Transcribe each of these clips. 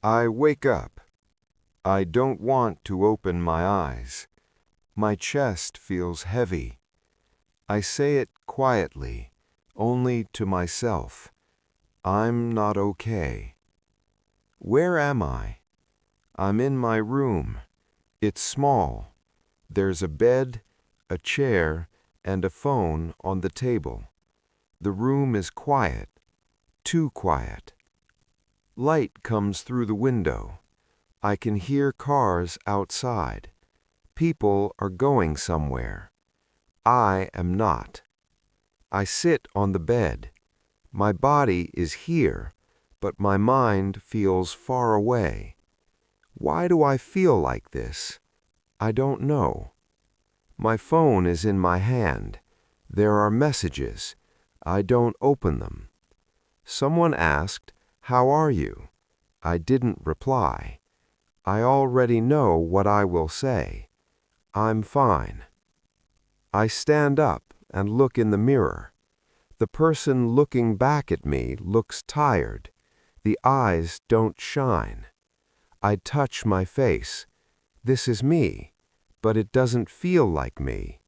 I wake up. I don't want to open my eyes. My chest feels heavy. I say it quietly, only to myself. I'm not okay. Where am I? I'm in my room. It's small. There's a bed, a chair, and a phone on the table. The room is quiet, too quiet. Light comes through the window. I can hear cars outside. People are going somewhere. I am not. I sit on the bed. My body is here, but my mind feels far away. Why do I feel like this? I don't know. My phone is in my hand. There are messages. I don't open them. Someone asked, "How are you?" I didn't reply. I already know what I will say. I'm fine. I stand up and look in the mirror. The person looking back at me looks tired. The eyes don't shine. I touch my face. This is me, but it doesn't feel like me.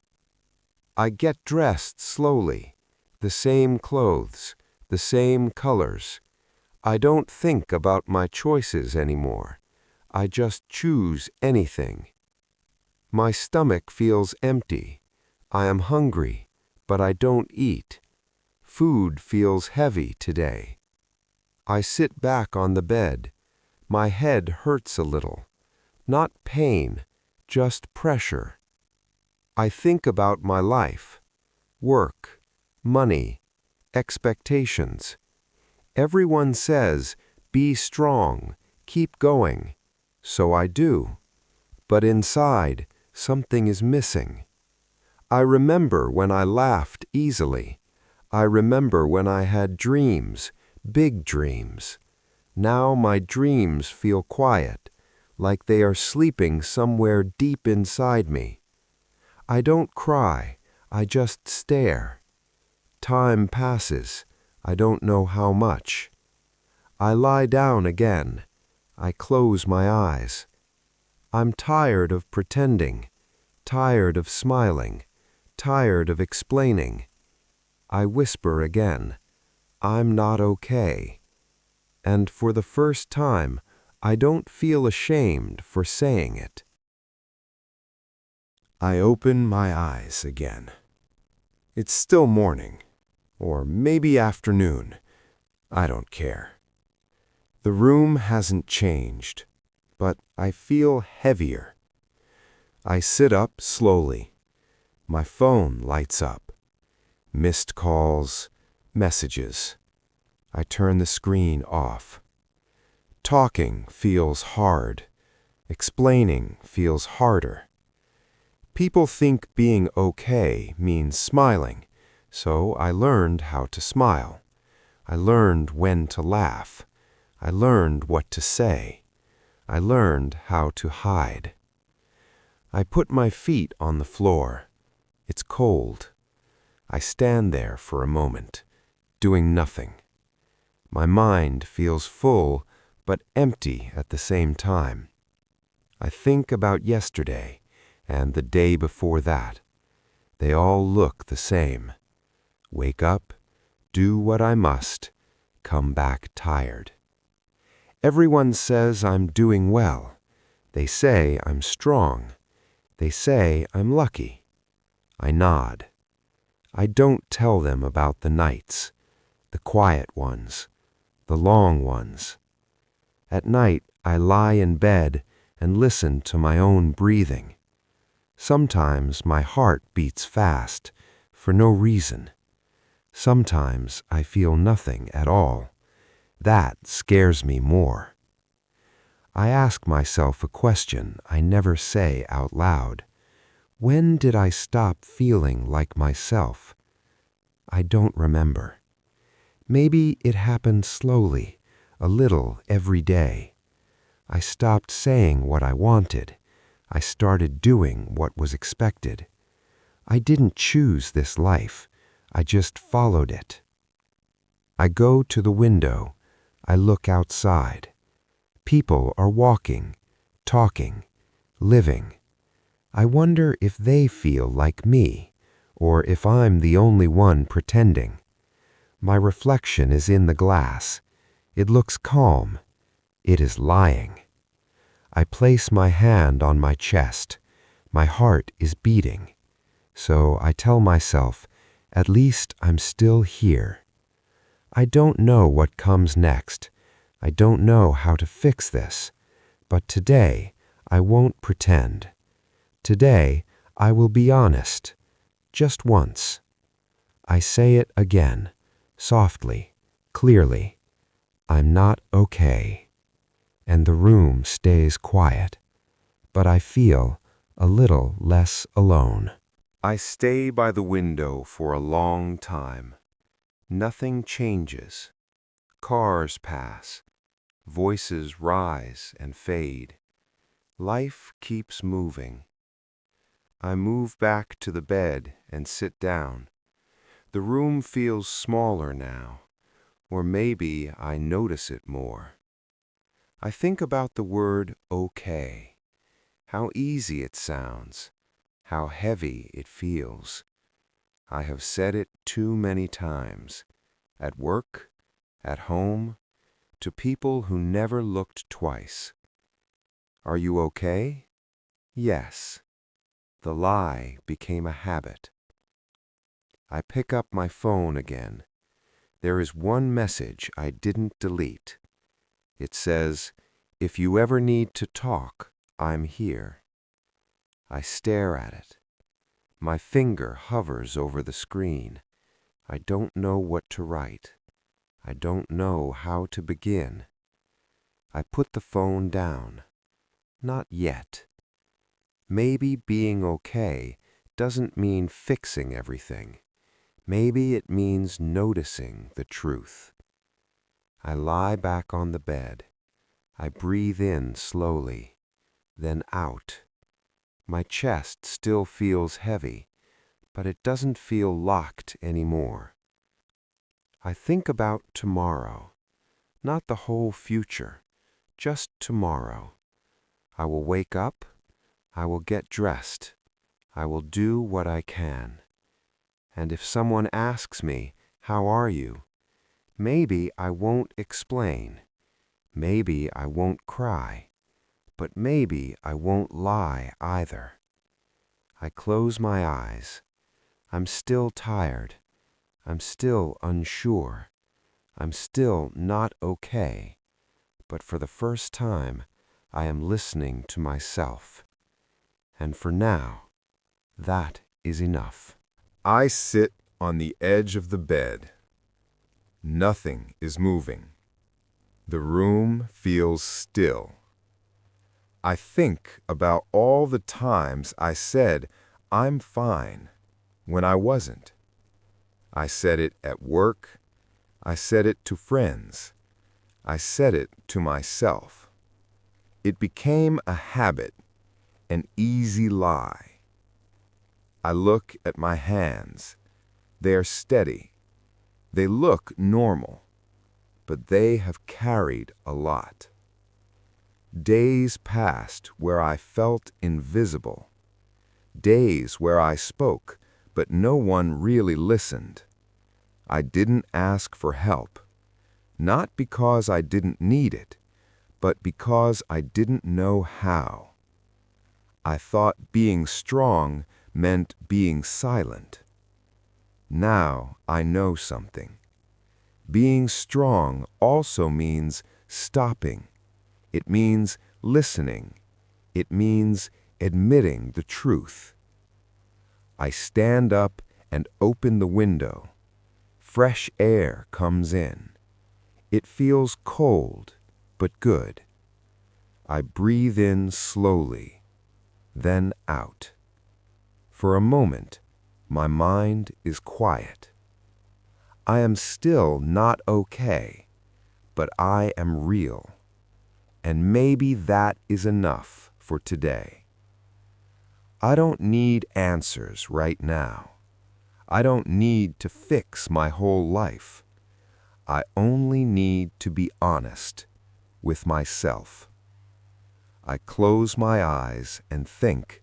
I get dressed slowly. The same clothes, the same colors. I don't think about my choices anymore. I just choose anything. My stomach feels empty. I am hungry, but I don't eat. Food feels heavy today. I sit back on the bed. My head hurts a little. Not pain, just pressure. I think about my life, work, money, expectations. Everyone says, "Be strong, keep going." So I do. But inside, something is missing. I remember when I laughed easily. I remember when I had dreams, big dreams. Now my dreams feel quiet, like they are sleeping somewhere deep inside me. I don't cry, I just stare. Time passes, I don't know how much. I lie down again. I close my eyes. I'm tired of pretending, tired of smiling, tired of explaining. I whisper again, "I'm not okay." And for the first time, I don't feel ashamed for saying it. I open my eyes again. It's still morning, or maybe afternoon. I don't care. The room hasn't changed, but I feel heavier. I sit up slowly. My phone lights up. Missed calls, messages. I turn the screen off. Talking feels hard. Explaining feels harder. People think being okay means smiling, so I learned how to smile. I learned when to laugh. I learned what to say. I learned how to hide. I put my feet on the floor. It's cold. I stand there for a moment, doing nothing. My mind feels full, but empty at the same time. I think about yesterday and the day before that. They all look the same. Wake up, do what I must, come back tired. Everyone says I'm doing well. They say I'm strong. They say I'm lucky. I nod. I don't tell them about the nights, the quiet ones, the long ones. At night, I lie in bed and listen to my own breathing. Sometimes my heart beats fast, for no reason. Sometimes I feel nothing at all. That scares me more. I ask myself a question I never say out loud. When did I stop feeling like myself? I don't remember. Maybe it happened slowly, a little every day. I stopped saying what I wanted. I started doing what was expected. I didn't choose this life. I just followed it. I go to the window. I look outside. People are walking, talking, living. I wonder if they feel like me, or if I'm the only one pretending. My reflection is in the glass. It looks calm. It is lying. I place my hand on my chest. My heart is beating. So I tell myself, at least I'm still here. I don't know what comes next. I don't know how to fix this. But today, I won't pretend. Today, I will be honest. Just once. I say it again, softly, clearly. I'm not okay. And the room stays quiet. But I feel a little less alone. I stay by the window for a long time. Nothing changes. Cars pass. Voices rise and fade. Life keeps moving. I move back to the bed and sit down. The room feels smaller now, or maybe I notice it more. I think about the word okay, how easy it sounds, how heavy it feels. I have said it too many times, at work, at home, to people who never looked twice. Are you okay? Yes. The lie became a habit. I pick up my phone again. There is one message I didn't delete. It says, "If you ever need to talk, I'm here." I stare at it. My finger hovers over the screen. I don't know what to write. I don't know how to begin. I put the phone down. Not yet. Maybe being okay doesn't mean fixing everything. Maybe it means noticing the truth. I lie back on the bed. I breathe in slowly, then out. My chest still feels heavy, but it doesn't feel locked anymore. I think about tomorrow, not the whole future, just tomorrow. I will wake up. I will get dressed. I will do what I can. And if someone asks me, "How are you?" maybe I won't explain. Maybe I won't cry. But maybe I won't lie either. I close my eyes. I'm still tired. I'm still unsure. I'm still not okay. But for the first time, I am listening to myself. And for now, that is enough. I sit on the edge of the bed. Nothing is moving. The room feels still. I think about all the times I said, "I'm fine," when I wasn't. I said it at work. I said it to friends. I said it to myself. It became a habit, an easy lie. I look at my hands. They are steady. They look normal, but they have carried a lot. Days passed where I felt invisible. Days where I spoke, but no one really listened. I didn't ask for help, not because I didn't need it, but because I didn't know how. I thought being strong meant being silent. Now I know something. Being strong also means stopping. It means listening. It means admitting the truth. I stand up and open the window. Fresh air comes in. It feels cold, but good. I breathe in slowly, then out. For a moment, my mind is quiet. I am still not okay, but I am real. And maybe that is enough for today. I don't need answers right now. I don't need to fix my whole life. I only need to be honest, with myself. I close my eyes and think,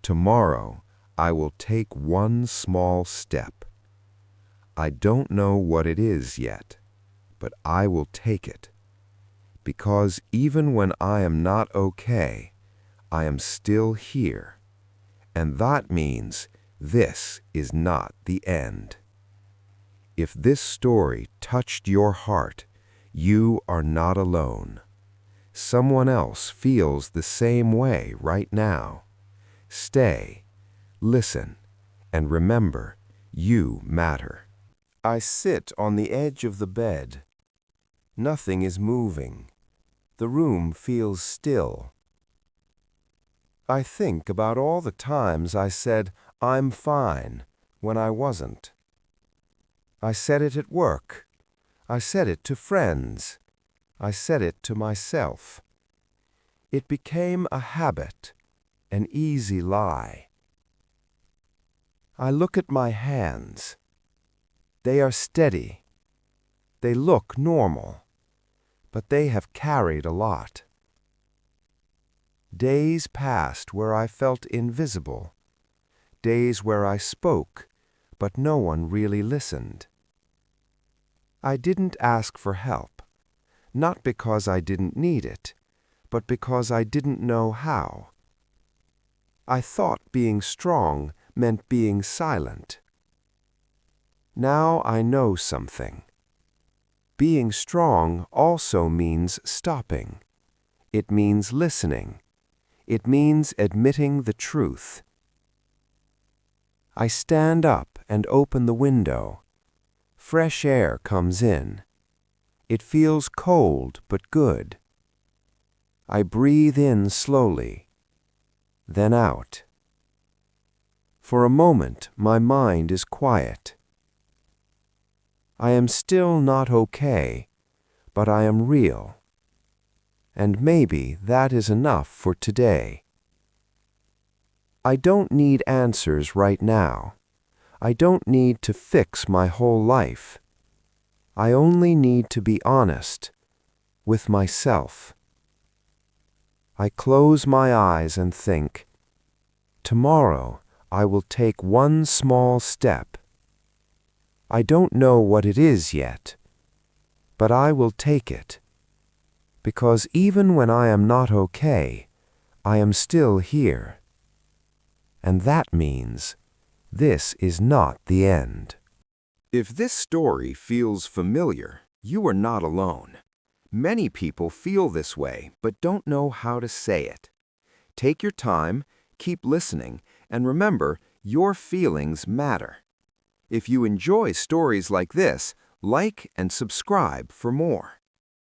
tomorrow I will take one small step. I don't know what it is yet, but I will take it. Because even when I am not okay, I am still here. And that means this is not the end. If this story touched your heart, you are not alone. Someone else feels the same way right now. Stay, listen, and remember, you matter. I sit on the edge of the bed. Nothing is moving. The room feels still. I think about all the times I said, "I'm fine," when I wasn't. I said it at work. I said it to friends. I said it to myself. It became a habit, an easy lie. I look at my hands. They are steady. They look normal, but they have carried a lot. Days passed where I felt invisible. Days where I spoke, but no one really listened. I didn't ask for help, not because I didn't need it, but because I didn't know how. I thought being strong meant being silent. Now I know something. Being strong also means stopping. It means listening. It means admitting the truth. I stand up and open the window. Fresh air comes in. It feels cold but good. I breathe in slowly, then out. For a moment, my mind is quiet. I am still not okay, but I am real. And maybe that is enough for today. I don't need answers right now. I don't need to fix my whole life. I only need to be honest with myself. I close my eyes and think, tomorrow I will take one small step. I don't know what it is yet, but I will take it. Because even when I am not okay, I am still here. And that means this is not the end. If this story feels familiar, you are not alone. Many people feel this way but don't know how to say it. Take your time, keep listening, and remember, your feelings matter. If you enjoy stories like this, like and subscribe for more.